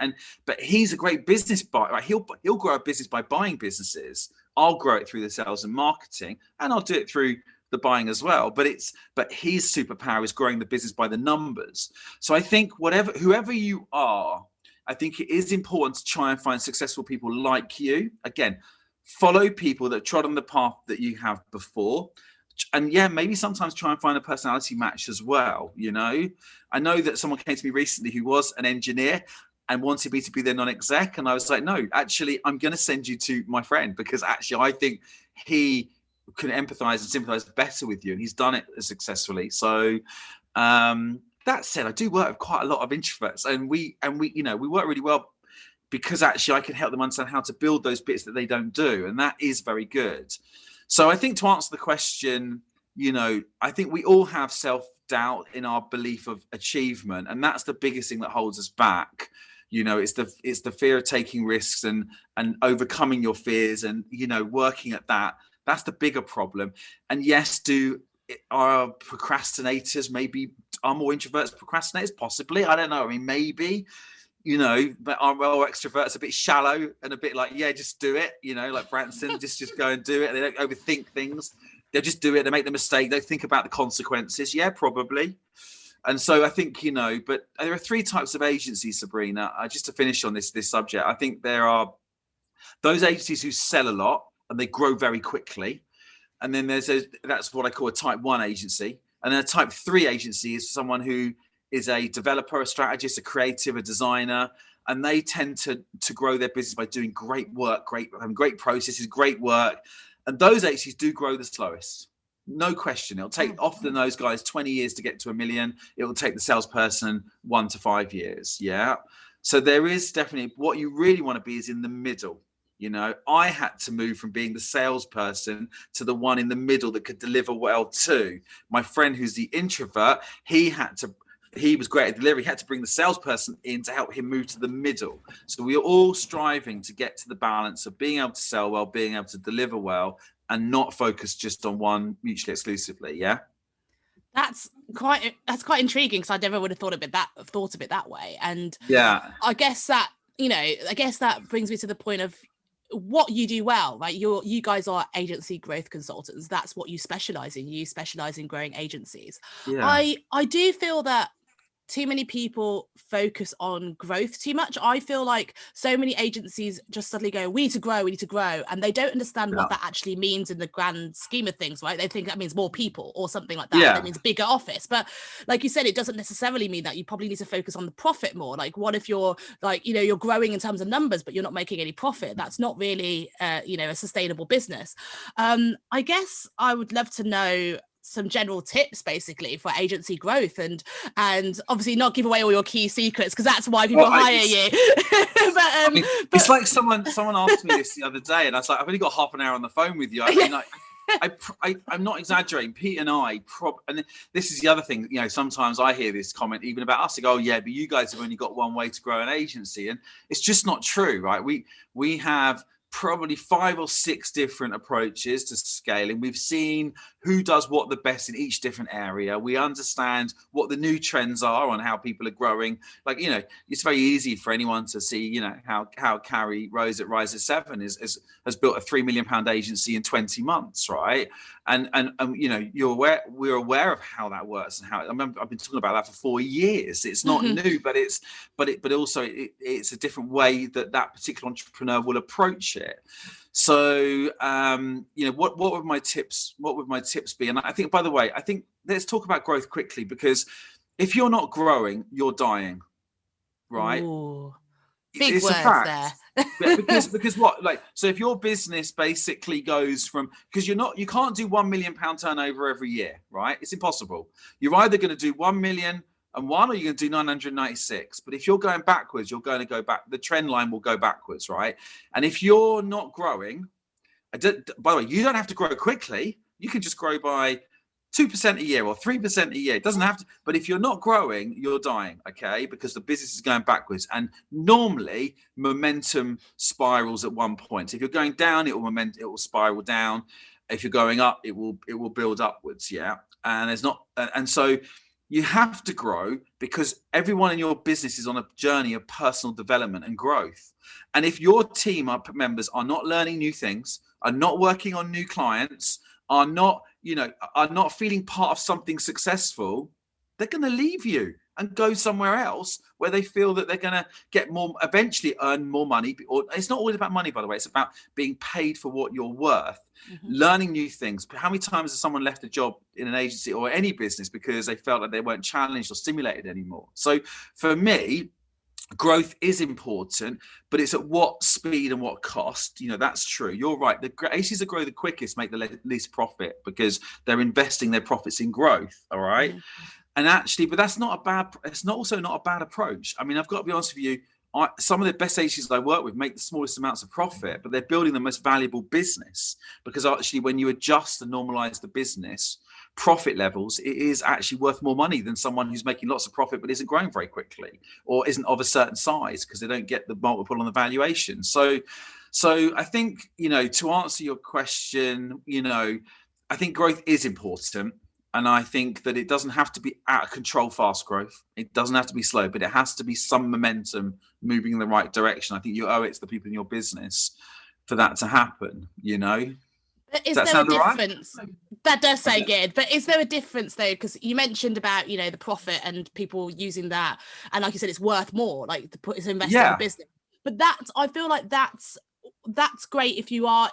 But he's a great business buyer, right? He'll grow a business by buying businesses. I'll grow it through the sales and marketing, and I'll do it through the buying as well. But his superpower is growing the business by the numbers. So I think whoever you are, I think it is important to try and find successful people like you. Again, follow people that trod on the path that you have before. And yeah, maybe sometimes try and find a personality match as well. You know, I know that someone came to me recently who was an engineer and wanted me to be their non-exec. And I was like, no, actually, I'm going to send you to my friend, because actually I think he can empathize and sympathize better with you. And he's done it successfully. So that said, I do work with quite a lot of introverts, and we work really well, because actually I can help them understand how to build those bits that they don't do. And that is very good. So I think to answer the question, you know, I think we all have self-doubt in our belief of achievement, and that's the biggest thing that holds us back. You know, it's the fear of taking risks and overcoming your fears, and, you know, working at that That's the bigger problem. And yes, are procrastinators are more introverts procrastinators? Possibly. I don't know. I mean, maybe, but are well extroverts a bit shallow and a bit like, yeah, just do it, like Branson, just go and do it. They don't overthink things. They'll just do it. They make the mistake. They think about the consequences. Yeah, probably. And so I think, but there are 3 types of agencies, Sabrina, just to finish on this subject. I think there are those agencies who sell a lot and they grow very quickly. And then that's what I call a type 1 agency. And then a type 3 agency is someone who is a developer, a strategist, a creative, a designer. And they tend to grow their business by doing great work, having great processes, great work. And those agencies do grow the slowest. No question. It'll take often those guys 20 years to get to $1 million. It will take the salesperson 1 to 5 years. Yeah. So there is definitely, what you really want to be is in the middle. I had to move from being the salesperson to the one in the middle that could deliver well too. My friend who's the introvert, he was great at delivery. He had to bring the salesperson in to help him move to the middle. So we are all striving to get to the balance of being able to sell well, being able to deliver well, and not focus just on one mutually exclusively. Yeah. That's quite intriguing, because I never would have thought of it that way. And yeah, I guess that brings me to the point of what you do well, right? You guys are agency growth consultants. That's what you specialize in. You specialize in growing agencies. Yeah. I do feel that too many people focus on growth too much. I feel like so many agencies just suddenly go, we need to grow, and they don't understand what that actually means in the grand scheme of things, right? They think that means more people or something like that. Yeah. That means bigger office. But like you said, it doesn't necessarily mean that. You probably need to focus on the profit more. Like, what if you're like, you're growing in terms of numbers, but you're not making any profit? That's not really, a sustainable business. I guess I would love to know some general tips basically for agency growth, and obviously not give away all your key secrets, because that's why people hire you. But it's like someone asked me this the other day, and I was like, I've only got half an hour on the phone with you. I'm not exaggerating. Pete and I and this is the other thing, sometimes I hear this comment even about us. They go, oh yeah, but you guys have only got one way to grow an agency, and it's just not true, right? We have probably 5 or 6 different approaches to scaling. We've seen who does what the best in each different area. We understand what the new trends are on how people are growing. Like, it's very easy for anyone to see, how Carrie Rose at Rise at 7 has built a £3 million agency in 20 months, right? And we're aware of how that works and how I've been talking about that for 4 years. It's not new, but it's a different way that particular entrepreneur will approach it. So what would my tips be? And I think, by the way, let's talk about growth quickly, because if you're not growing, you're dying, right? Ooh, big words there. because what, like, so if your business basically goes from, because you can't do £1 million turnover every year, right? It's impossible. You're either going to do 1 million and 1, or you're going to do 996. But if you're going backwards, you're going to go back. The trend line will go backwards, right? And if you're not growing, by the way, you don't have to grow quickly. You can just grow by 2% a year or 3% a year. It doesn't have to. But if you're not growing, you're dying, okay? Because the business is going backwards. And normally, momentum spirals at one point. So if you're going down, it will spiral down. If you're going up, it will build upwards, yeah? And so you have to grow, because everyone in your business is on a journey of personal development and growth. And if your team members are not learning new things, are not working on new clients, are not feeling part of something successful, they're going to leave you and go somewhere else where they feel that they're going to get more, eventually earn more money. Or it's not always about money, by the way. It's about being paid for what you're worth, learning new things. How many times has someone left a job in an agency or any business because they felt like they weren't challenged or stimulated anymore? So for me, growth is important, but it's at what speed and what cost. That's true. You're right. The agencies that grow the quickest make the least profit, because they're investing their profits in growth. All right. And actually, but it's also not a bad approach. I mean, I've got to be honest with you. Some of the best agencies I work with make the smallest amounts of profit, but they're building the most valuable business, because actually when you adjust and normalize the business profit levels, it is actually worth more money than someone who's making lots of profit but isn't growing very quickly, or isn't of a certain size, because they don't get the multiple on the valuation. So I think, to answer your question, I think growth is important. And I think that it doesn't have to be out of control fast growth. It doesn't have to be slow, but it has to be some momentum moving in the right direction. I think you owe it to the people in your business for that to happen, But is Does that there a sound all right? difference? That does sound Okay. good. But is there a difference though? Because you mentioned about, the profit and people using that. And like you said, it's worth more, like to invest in the Yeah. business. But I feel like that's great if you are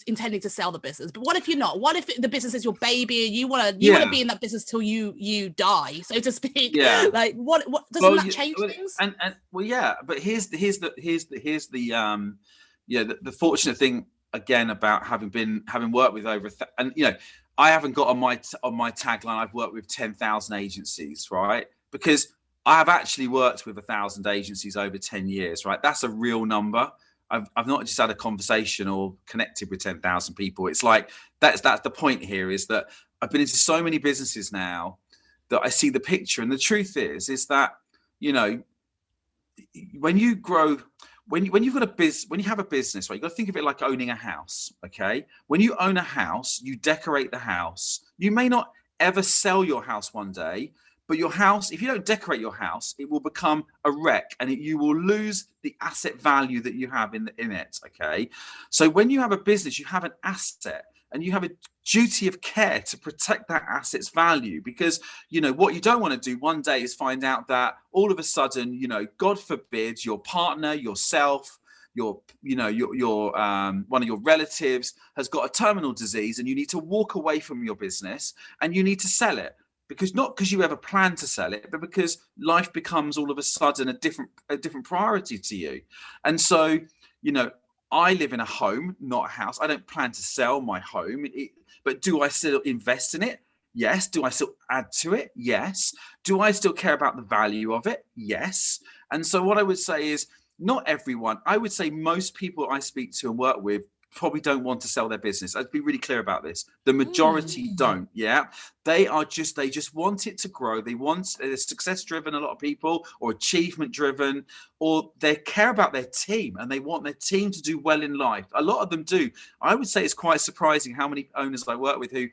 intending to sell the business. But what if you're not? What if the business is your baby and you want to be in that business till you die, so to speak? Yeah. Like what doesn't that change things? And yeah, but here's the the fortunate thing again about having worked with over I haven't got on my tagline, I've worked with 10,000 agencies, right? Because I have actually worked with 1,000 agencies over 10 years, right? That's a real number. I've not just had a conversation or connected with 10,000 people. It's like that's the point here, is that I've been into so many businesses now that I see the picture. And the truth is that, when you grow, when you have a business, right, you got to think of it like owning a house. Okay. When you own a house, you decorate the house. You may not ever sell your house one day, but your house, if you don't decorate your house, it will become a wreck, and you will lose the asset value that you have in it. Okay. So when you have a business, you have an asset, and you have a duty of care to protect that asset's value, because what you don't want to do one day is find out that all of a sudden, God forbid, your partner, yourself, your one of your relatives has got a terminal disease, and you need to walk away from your business and you need to sell it. Not because you ever plan to sell it, but because life becomes all of a sudden a different priority to you. And so, I live in a home, not a house. I don't plan to sell my home, but do I still invest in it? Yes. Do I still add to it? Yes. Do I still care about the value of it? Yes. And so what I would say is, not everyone, I would say most people I speak to and work with probably don't want to sell their business. I'd be really clear about this. The majority don't. Yeah. They just want it to grow. They're success driven, a lot of people, or achievement driven, or they care about their team and they want their team to do well in life. A lot of them do. I would say it's quite surprising how many owners I work with who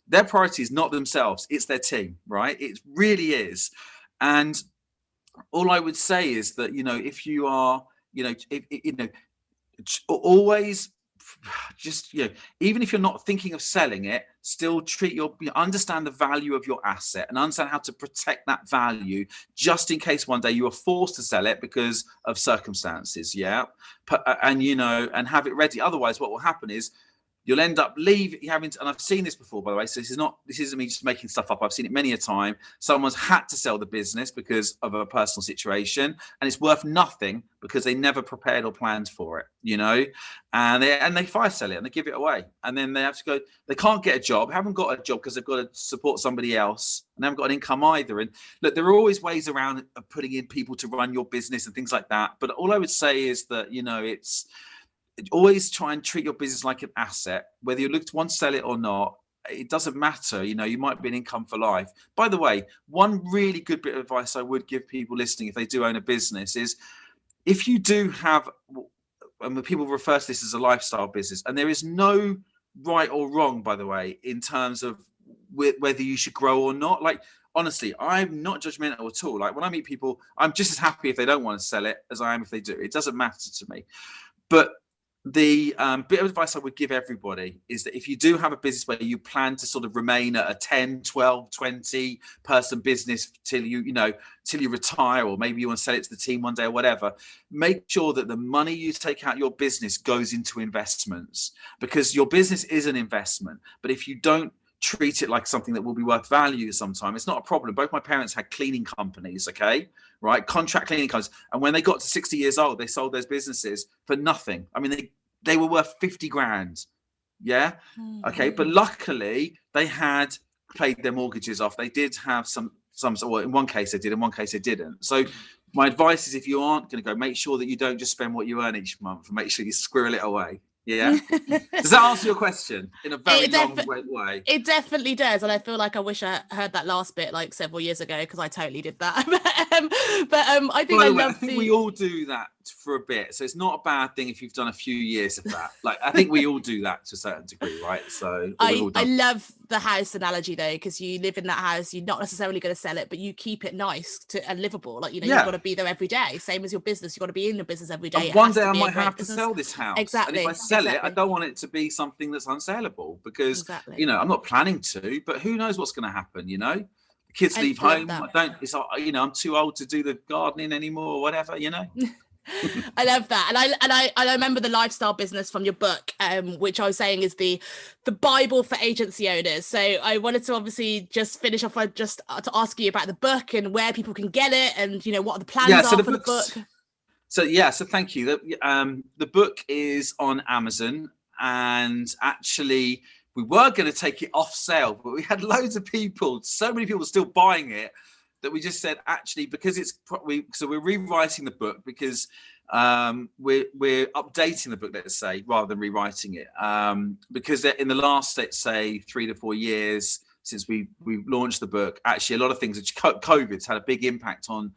their priority is not themselves, it's their team, right? It really is. And all I would say is that, if you are, always just, even if you're not thinking of selling it, still understand the value of your asset and understand how to protect that value, just in case one day you are forced to sell it because of circumstances. Yeah. And have it ready. Otherwise, what will happen is you'll end up and I've seen this before, by the way, so this isn't me just making stuff up. I've seen it many a time. Someone's had to sell the business because of a personal situation, and it's worth nothing because they never prepared or planned for it, and they fire sell it and they give it away, and then they have to go. They can't get a job, haven't got a job because they've got to support somebody else, and they haven't got an income either. And look, there are always ways around of putting in people to run your business and things like that. But all I would say is that, it's always try and treat your business like an asset, whether you want to sell it or not. It doesn't matter. You might be an income for life. By the way, one really good bit of advice I would give people listening if they do own a business is, if you do have, and people refer to this as a lifestyle business, and there is no right or wrong, by the way, in terms of whether you should grow or not. Like, honestly, I'm not judgmental at all. Like, when I meet people, I'm just as happy if they don't want to sell it as I am if they do. It doesn't matter to me. But the bit of advice I would give everybody is that if you do have a business where you plan to sort of remain at a 10, 12, 20 person business till you retire, or maybe you want to sell it to the team one day or whatever, make sure that the money you take out your business goes into investments, because your business is an investment. But if you don't treat it like something that will be worth value sometime, it's not a problem. Both my parents had cleaning companies, okay, right? Contract cleaning companies. And when they got to 60 years old, they sold those businesses for nothing. I mean, they were worth 50 grand. Yeah. Okay. But luckily they had paid their mortgages off. They did have some, well, in one case they did, in one case they didn't. So my advice is, if you aren't going to go, make sure that you don't just spend what you earn each month, and make sure you squirrel it away. Yeah. Does that answer your question in a very long way? It definitely does, and I feel like I wish I heard that last bit like several years ago, because I totally did that. I think I think we all do that for a bit, so it's not a bad thing if you've done a few years of that. Like, I think we all do that to a certain degree, right? So I love the house analogy though, because you live in that house, you're not necessarily going to sell it, but you keep it nice and livable. Like, you've got to be there every day. Same as your business, you've got to be in your business every day. And one day I might have to sell this house. Exactly. And if I sell it, I don't want it to be something that's unsellable, because I'm not planning to, but who knows what's going to happen, The kids leave home. I'm too old to do the gardening anymore or whatever, I love that. And I remember the lifestyle business from your book, which I was saying is the Bible for agency owners. So I wanted to obviously just finish off by just to ask you about the book and where people can get it, and what are the plans are for the book. So thank you. The book is on Amazon, and actually we were going to take it off sale, but we had loads of people, so many people still buying it, that we just said, actually, because we're rewriting the book, because we're updating the book, let's say, rather than rewriting it, because in the last, let's say, 3 to 4 years since we launched the book, actually a lot of things, COVID's had a big impact on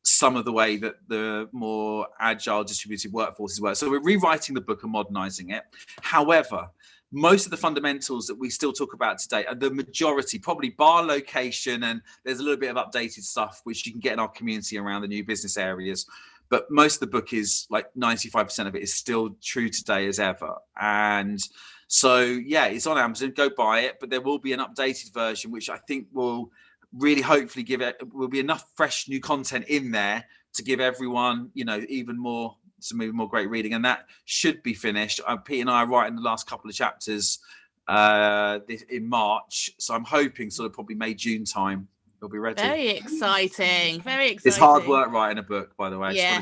some of the way that the more agile distributed workforces work. So we're rewriting the book and modernizing it. However, most of the fundamentals that we still talk about today are the majority, probably bar location, and there's a little bit of updated stuff which you can get in our community around the new business areas. But most of the book is like 95% of it is still true today as ever. And so, it's on Amazon, go buy it, but there will be an updated version, which I think will really hopefully will be enough fresh new content in there to give everyone, even more, some even more great reading, and that should be finished. Pete and I are writing the last couple of chapters in March, so I'm hoping sort of probably May, June time it'll be ready. Very exciting. It's hard work writing a book, by the way. Yeah,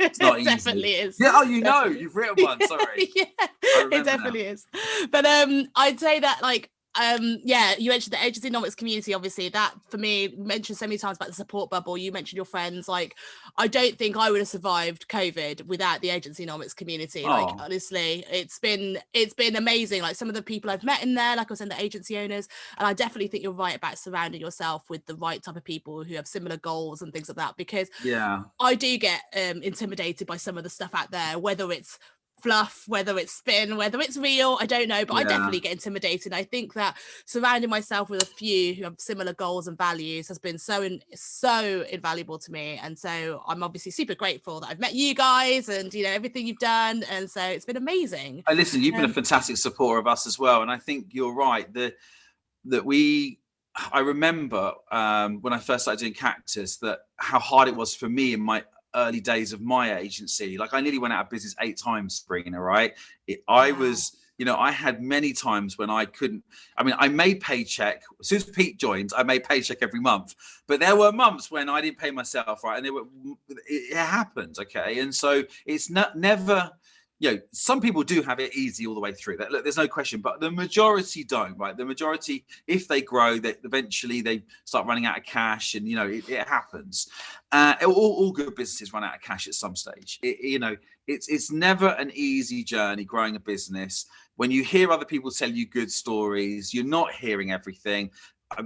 it's not easy. Definitely is. Yeah, you've written one. Sorry. Yeah, it definitely is. But I'd say that, like, you mentioned the agency-nomics community. Obviously, that for me, mentioned so many times about the support bubble. You mentioned your friends. Like, I don't think I would have survived COVID without the agency-nomics community. Like, honestly, it's been amazing. Like, some of the people I've met in there, like I was saying, the agency owners, and I definitely think you're right about surrounding yourself with the right type of people who have similar goals and things like that, because I do get intimidated by some of the stuff out there, whether it's fluff, whether it's spin, whether it's real, I don't know, but I definitely get intimidated. I think that surrounding myself with a few who have similar goals and values has been so invaluable to me, and so I'm obviously super grateful that I've met you guys and everything you've done, and so it's been amazing. Listen, you've been a fantastic supporter of us as well, and I think you're right I remember when I first started doing Cactus, that how hard it was for me in my early days of my agency. Like, I nearly went out of business 8 times, Sabrina, right? I was, I had many times when I couldn't, I made paycheck. As soon as Pete joined, I made paycheck every month, but there were months when I didn't pay myself, right? And it happened, okay? And so it's never, some people do have it easy all the way through. Look, there's no question, but the majority don't, right? The majority, if they grow, that eventually they start running out of cash, and it happens. All good businesses run out of cash at some stage. It's never an easy journey growing a business. When you hear other people tell you good stories, you're not hearing everything.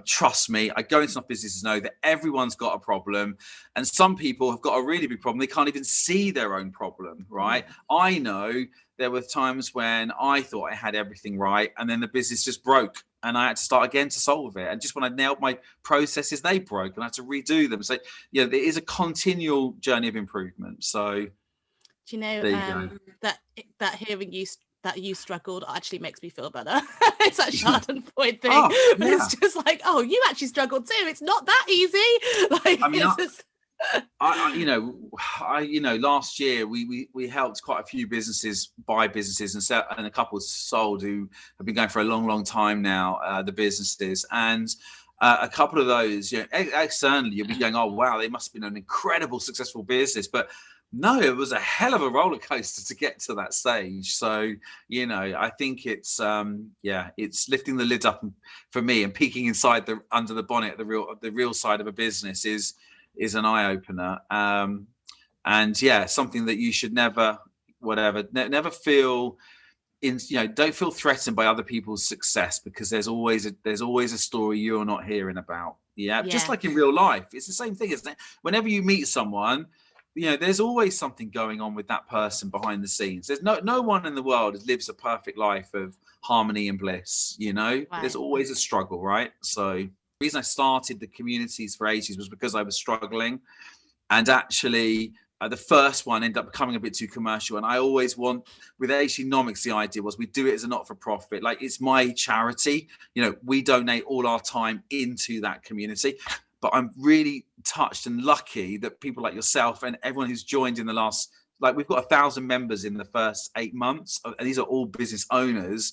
Trust me, I go into enough businesses to know that everyone's got a problem, and some people have got a really big problem. They can't even see their own problem, right? I know there were times when I thought I had everything right, and then the business just broke, and I had to start again to solve it. And just when I nailed my processes, they broke, and I had to redo them. So, there is a continual journey of improvement. So, do you know that hearing you that you struggled actually makes me feel better. It's that Schadenfreude thing. But it's just like, you actually struggled too. It's not that easy. Like, last year we helped quite a few businesses buy businesses, and a couple sold who have been going for a long time now, the businesses. And a couple of those, externally you'll be going, oh wow, they must have been an incredible successful business, but no, it was a hell of a roller coaster to get to that stage. So, I think it's it's lifting the lid up for me, and peeking inside under the bonnet, the real side of a business is an eye opener. And something that you should never whatever. Never feel don't feel threatened by other people's success, because there's always a story you're not hearing about. Just like in real life, it's the same thing, isn't it? Whenever you meet someone, there's always something going on with that person behind the scenes. There's no one in the world lives a perfect life of harmony and bliss. Right. There's always a struggle, right? So the reason I started the communities for ages was because I was struggling, and actually the first one ended up becoming a bit too commercial. And I always with Nomics, the idea was we do it as a not-for-profit. Like, it's my charity. We donate all our time into that community. But I'm really touched and lucky that people like yourself and everyone who's joined in the last, we've got 1,000 members in the first 8 months. And these are all business owners.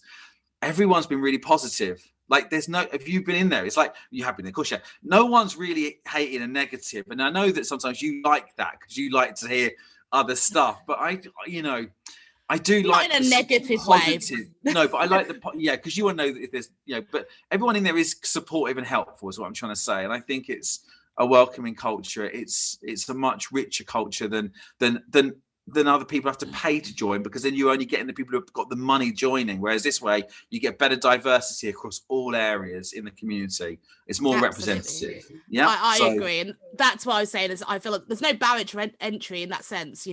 Everyone's been really positive. If you've been in there, it's like you have been, of course, yeah. No one's really hating a negative. And I know that sometimes you like that because you like to hear other stuff. But I do not in a negative positive way. No, but I like because you want to know that if there's, but everyone in there is supportive and helpful, is what I'm trying to say. And I think it's a welcoming culture. It's a much richer culture than other people have to pay to join, because then you're only getting the people who've got the money joining. Whereas this way, you get better diversity across all areas in the community. It's more representative. Yeah, I agree, and that's what I was saying. Is I feel like there's no barrier to entry in that sense.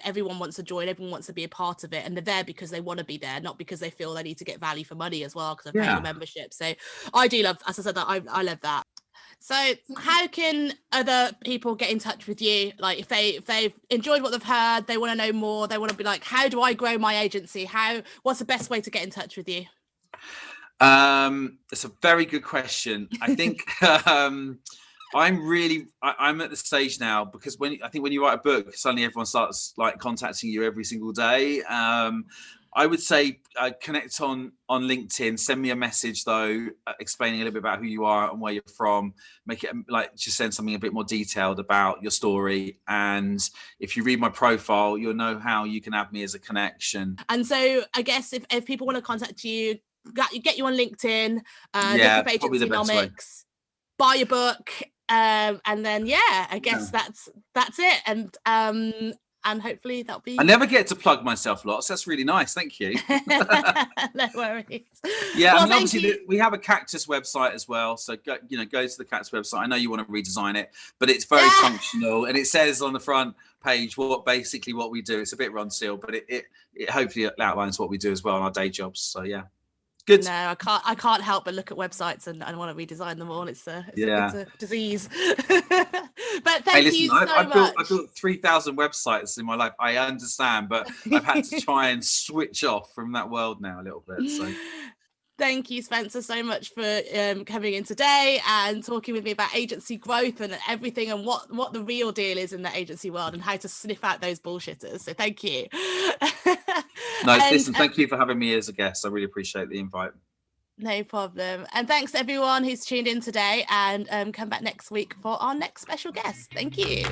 Everyone wants to join, everyone wants to be a part of it, and they're there because they want to be there, not because they feel they need to get value for money as well, because they're paying a membership. So I do love, as I said, that I love that. So how can other people get in touch with you? Like, if they've enjoyed what they've heard, they want to know more, they want to be like, how do I grow my agency? What's the best way to get in touch with you? It's a very good question. I think I'm at the stage now, because when you write a book, suddenly everyone starts contacting you every single day. I would say connect on LinkedIn. Send me a message though, explaining a little bit about who you are and where you're from. Make it just send something a bit more detailed about your story. And if you read my profile, you'll know how you can add me as a connection. And so I guess if people want to contact you, get you on LinkedIn, look up Agency Nomics, buy your book, and then I guess that's it. And hopefully that'll be. I never get to plug myself lots. That's really nice. Thank you. No worries. Yeah, well, obviously we have a Cactus website as well. So go to the Cactus website. I know you want to redesign it, but it's very functional, and it says on the front page what we do. It's a bit run still, but it hopefully outlines what we do as well on our day jobs. So yeah. Good. No, I can't help but look at websites and want to redesign them all. It's a disease. But thank you so much. I've built 3,000 websites in my life. I understand, but I've had to try and switch off from that world now a little bit. So thank you, Spencer, so much for coming in today and talking with me about agency growth and everything, and what the real deal is in the agency world and how to sniff out those bullshitters. So thank you. Listen, thank you for having me as a guest. I really appreciate the invite. No problem. And thanks to everyone who's tuned in today, and come back next week for our next special guest. Thank you.